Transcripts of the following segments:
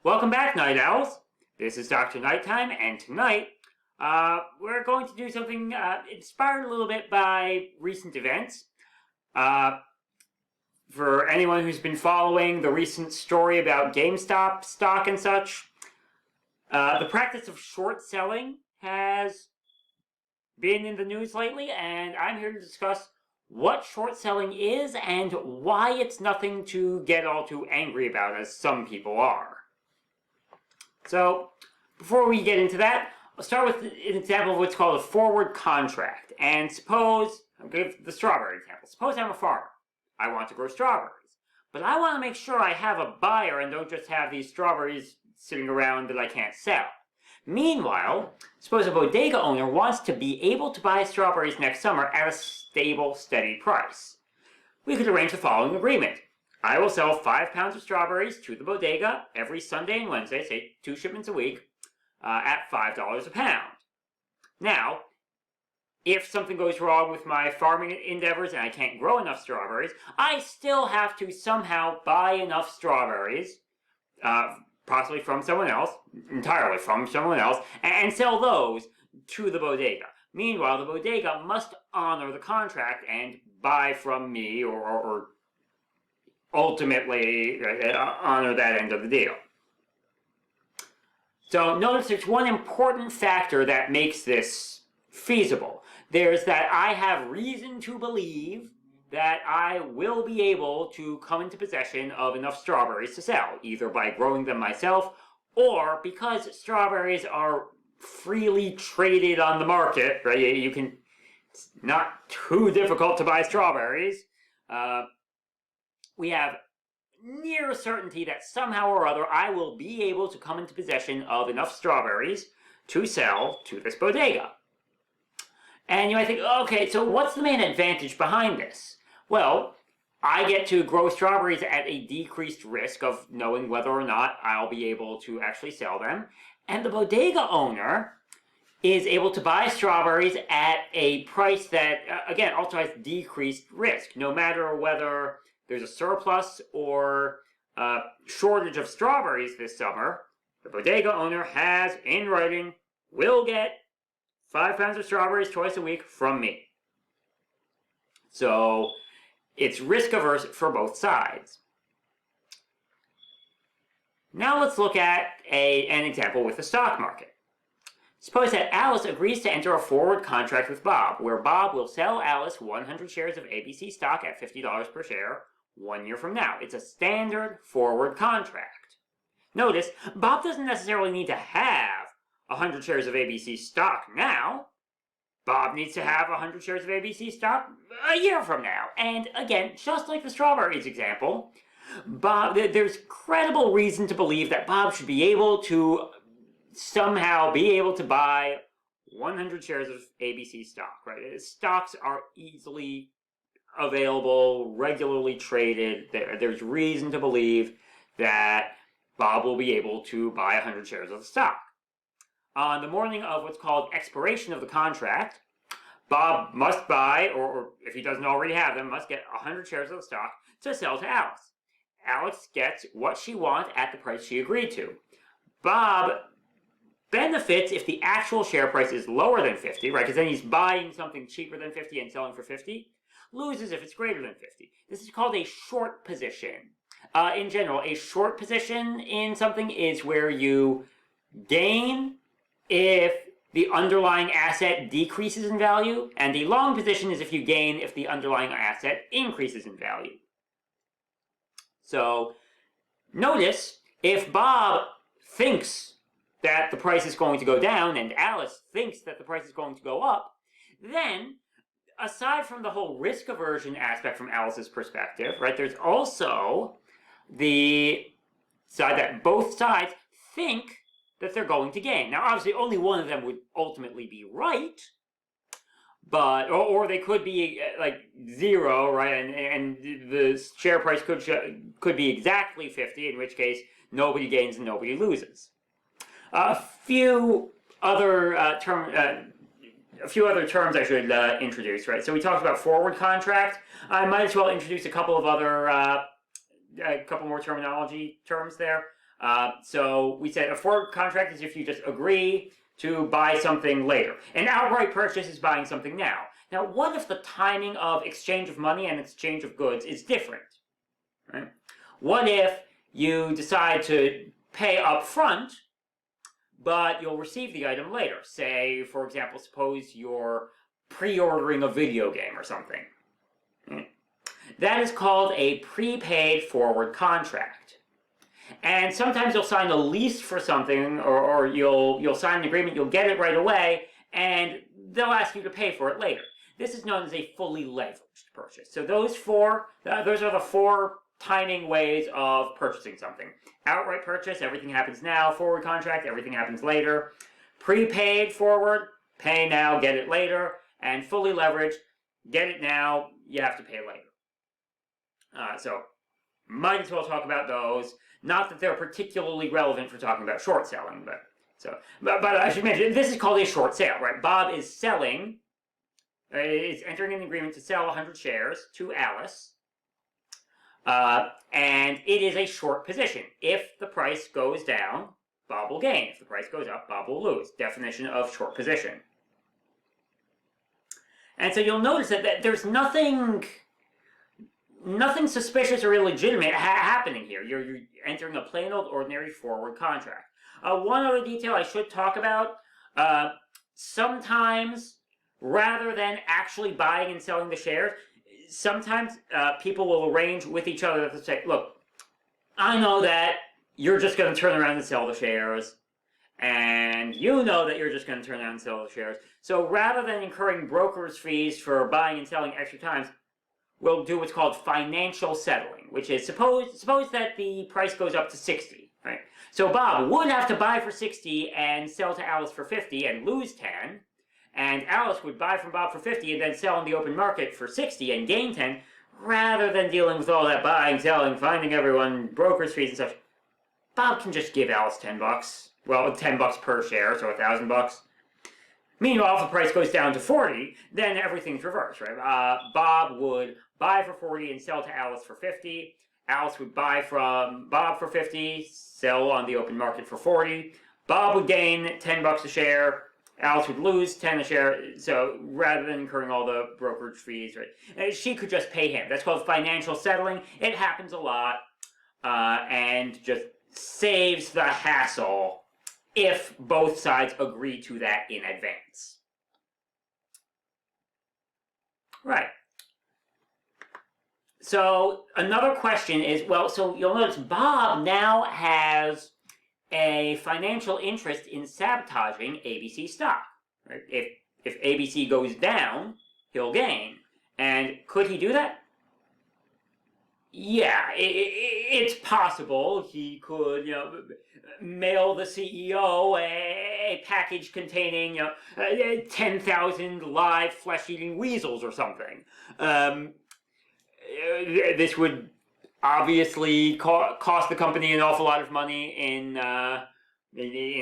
Welcome back, Night Owls. This is Dr. Nighttime, and tonight we're going to do something inspired a little bit by recent events. For anyone who's been following the recent story about GameStop stock and such, the practice of short selling has been in the news lately, and I'm here to discuss what short selling is and why it's nothing to get all too angry about, as some people are. So, before we get into that, I'll start with an example of what's called a forward contract. And suppose, I'll give the strawberry example. Suppose I'm a farmer. I want to grow strawberries. But I want to make sure I have a buyer and don't just have these strawberries sitting around that I can't sell. Meanwhile, suppose a bodega owner wants to be able to buy strawberries next summer at a stable, steady price. We could arrange the following agreement. I will sell 5 pounds of strawberries to the bodega every Sunday and Wednesday, say 2 shipments a week, at $5 a pound. Now, if something goes wrong with my farming endeavors and I can't grow enough strawberries, I still have to somehow buy enough strawberries, possibly from someone else, entirely from someone else, and sell those to the bodega. Meanwhile, the bodega must honor the contract and buy from me or ultimately honor that end of the deal. So notice there's one important factor that makes this feasible. There's that I have reason to believe that I will be able to come into possession of enough strawberries to sell, either by growing them myself or because strawberries are freely traded on the market, right? It's not too difficult to buy strawberries. We have near certainty that somehow or other I will be able to come into possession of enough strawberries to sell to this bodega. And you might think, okay, so what's the main advantage behind this? Well, I get to grow strawberries at a decreased risk of knowing whether or not I'll be able to actually sell them. And the bodega owner is able to buy strawberries at a price that, again, also has decreased risk. No matter whether there's a surplus or shortage of strawberries this summer, the bodega owner has, in writing, will get 5 pounds of strawberries twice a week from me. So it's risk averse for both sides. Now let's look at an example with the stock market. Suppose that Alice agrees to enter a forward contract with Bob, where Bob will sell Alice 100 shares of ABC stock at $50 per share 1 year from now. It's a standard forward contract. Notice, Bob doesn't necessarily need to have 100 shares of ABC stock now. Bob needs to have 100 shares of ABC stock a year from now. And again, just like the strawberries example, there's credible reason to believe that Bob should be able to somehow be able to buy 100 shares of ABC stock, right? Stocks are easily available, regularly traded. There's reason to believe that Bob will be able to buy 100 shares of the stock. On the morning of what's called expiration of the contract, Bob must buy, or if he doesn't already have them, must get 100 shares of the stock to sell to Alice. Alice gets what she wants at the price she agreed to. Bob benefits if the actual share price is lower than 50, right? Because then he's buying something cheaper than 50 and selling for 50. Loses if it's greater than 50. This is called a short position. In general, a short position in something is where you gain if the underlying asset decreases in value, and the long position is if you gain if the underlying asset increases in value. So, notice, if Bob thinks that the price is going to go down and Alice thinks that the price is going to go up, then, aside from the whole risk aversion aspect from Alice's perspective, right, there's also the side that both sides think that they're going to gain. Now, obviously, only one of them would ultimately be right, but or they could be like 0, right? And the share price could be exactly 50, in which case nobody gains and nobody loses. A few other terms I should introduce, right? So we talked about forward contract. I might as well introduce a couple of other, a couple more terminology terms there. So we said a forward contract is if you just agree to buy something later. An outright purchase is buying something now. Now, what if the timing of exchange of money and exchange of goods is different? Right? What if you decide to pay up front, but you'll receive the item later? Say, for example, suppose you're pre-ordering a video game or something. That is called a prepaid forward contract. And sometimes you'll sign a lease for something, or you'll sign an agreement, you'll get it right away, and they'll ask you to pay for it later. This is known as a fully leveraged purchase. So those are the four timing ways of purchasing something. Outright purchase, everything happens now. Forward contract, everything happens later. Prepaid forward, pay now, get it later. And fully leveraged, get it now, you have to pay later. So might as well talk about those. Not that they're particularly relevant for talking about short selling, but I should mention, this is called a short sale, right? Bob is selling, is entering an agreement to sell 100 shares to Alice, and it is a short position. If the price goes down, Bob will gain. If the price goes up, Bob will lose. Definition of short position. And so you'll notice that there's nothing suspicious or illegitimate happening here. You're entering a plain old ordinary forward contract. One other detail I should talk about, sometimes rather than actually buying and selling the shares, sometimes people will arrange with each other to say, look, I know that you're just going to turn around and sell the shares, and you know that you're just going to turn around and sell the shares. So rather than incurring broker's fees for buying and selling extra times, we'll do what's called financial settling, which is suppose that the price goes up to 60, right? So Bob would have to buy for 60 and sell to Alice for 50 and lose 10, and Alice would buy from Bob for 50 and then sell in the open market for 60 and gain 10, rather than dealing with all that buying, selling, finding everyone, broker's fees and such. Bob can just give Alice $10. Well, $10 per share, so $1,000. Meanwhile, if the price goes down to 40, then everything's reversed, right? Bob would buy for 40 and sell to Alice for 50. Alice would buy from Bob for 50, sell on the open market for 40. Bob would gain $10 a share. Alice would lose 10 a share. So rather than incurring all the brokerage fees, right, she could just pay him. That's called financial settling. It happens a lot, and just saves the hassle if both sides agree to that in advance. Right. So another question is, well, so you'll notice Bob now has a financial interest in sabotaging ABC stock. Right? If ABC goes down, he'll gain. And could he do that? Yeah, it's possible. He could, mail the CEO a package containing, 10,000 live flesh-eating weasels or something. This would obviously cost the company an awful lot of money in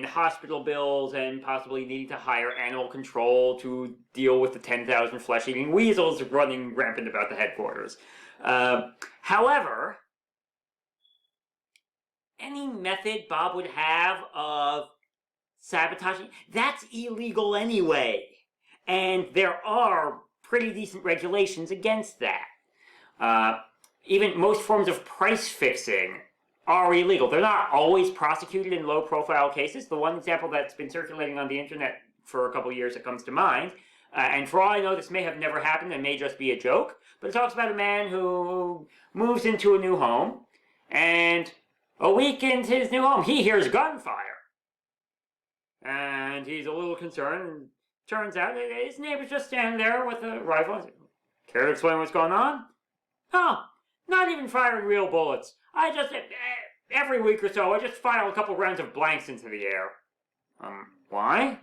hospital bills and possibly needing to hire animal control to deal with the 10,000 flesh-eating weasels running rampant about the headquarters. However, any method Bob would have of sabotaging, that's illegal anyway. And there are pretty decent regulations against that. Even most forms of price fixing are illegal. They're not always prosecuted in low-profile cases. The one example that's been circulating on the internet for a couple years that comes to mind, and for all I know, this may have never happened and may just be a joke, but it talks about a man who moves into a new home, and a week into his new home, he hears gunfire. And he's a little concerned. Turns out his neighbor's just standing there with a rifle. Care to explain what's going on? Oh, not even firing real bullets. Every week or so, I just fire a couple rounds of blanks into the air. Why?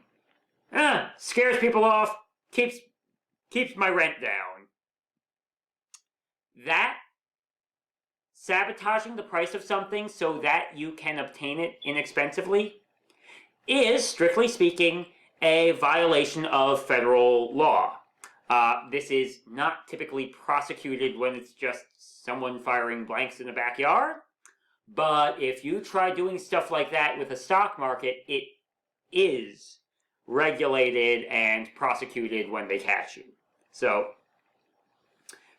Scares people off, keeps my rent down. That, sabotaging the price of something so that you can obtain it inexpensively, is, strictly speaking, a violation of federal law. This is not typically prosecuted when it's just someone firing blanks in the backyard, But if you try doing stuff like that with the stock market, it is regulated and prosecuted when they catch you. So,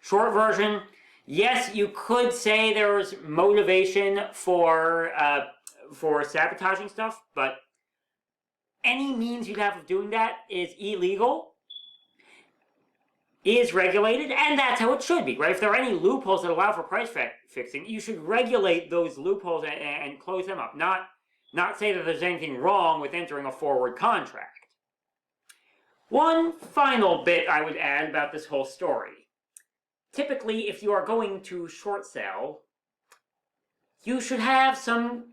short version, yes, you could say there's motivation for sabotaging stuff, but any means you have of doing that is illegal, is regulated, and that's how it should be, right? If there are any loopholes that allow for price fixing, you should regulate those loopholes and close them up, not say that there's anything wrong with entering a forward contract. One final bit I would add about this whole story. Typically, if you are going to short sell, you should have some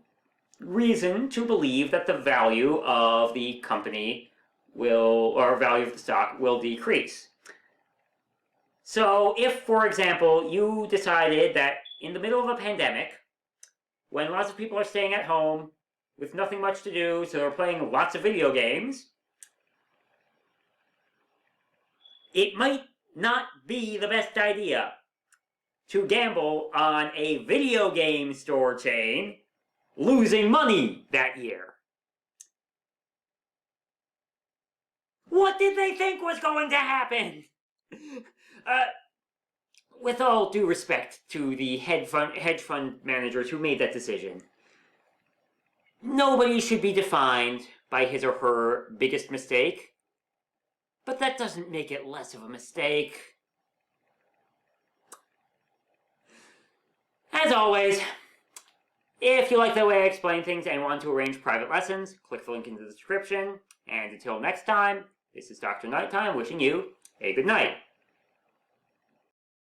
reason to believe that the value of the company or value of the stock will decrease. So if, for example, you decided that in the middle of a pandemic, when lots of people are staying at home with nothing much to do, so they're playing lots of video games, it might not be the best idea to gamble on a video game store chain losing money that year. What did they think was going to happen? With all due respect to the hedge fund managers who made that decision, nobody should be defined by his or her biggest mistake, but that doesn't make it less of a mistake. As always, if you like the way I explain things and want to arrange private lessons, click the link in the description. And until next time, this is Dr. Nighttime wishing you a good night.